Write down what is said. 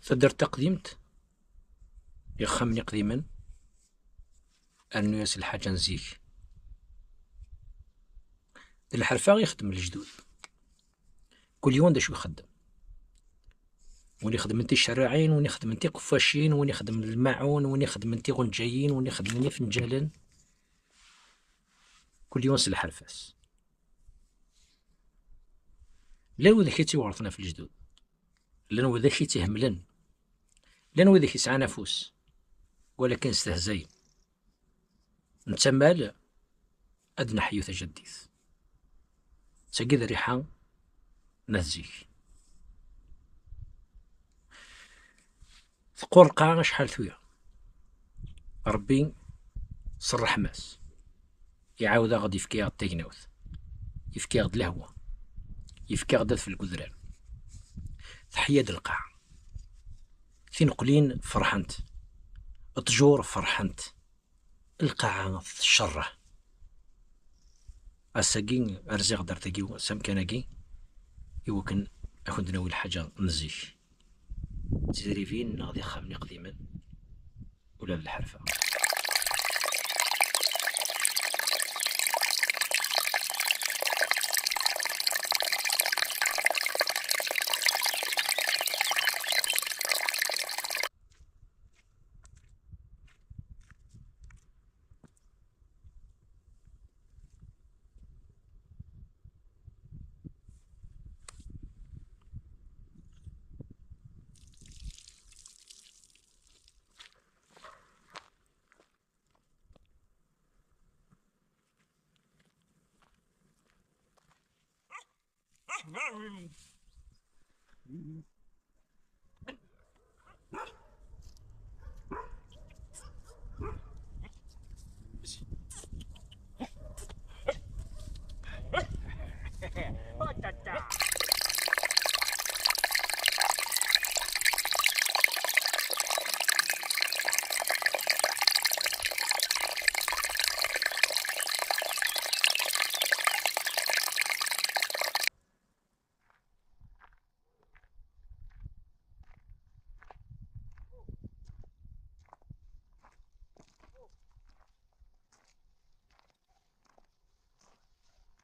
تقدر تقديمت يخمني قديما أنو ياسل الحاجة نزيك الحرفة يخدم الجدود كل يوم دا شو يخدم، وين يخدم انتي الشراعين، وين يخدم انتي قفاشين، وين يخدم الماعون، وين يخدم انتي غنجايين، وين يخدم انتي فنجالن، كل يوم سل الحرفاس. لا وذا كي تيورثنا في الجدود، لان وذا كي تيهملن، لان وذا كي يسعى نفوس ولكن استهزاين نتمال أدنى حيو تجديث تجد ريحان نزيك ثقور القاع شحال ثويا ربي صرح ماس يعاود غادي يفكي غد تيناوث، يفكي غد الهوا، يفكي غدا في القدران تحياد القاع فين قلين فرحنت طجور فرحنت القاعة الشره الساقين ارزي غدر تاقي سامكاناكي يوكن اكون ناوي الحاجة نزيك تدريفين غادي خامني قديما ولا الحرفة.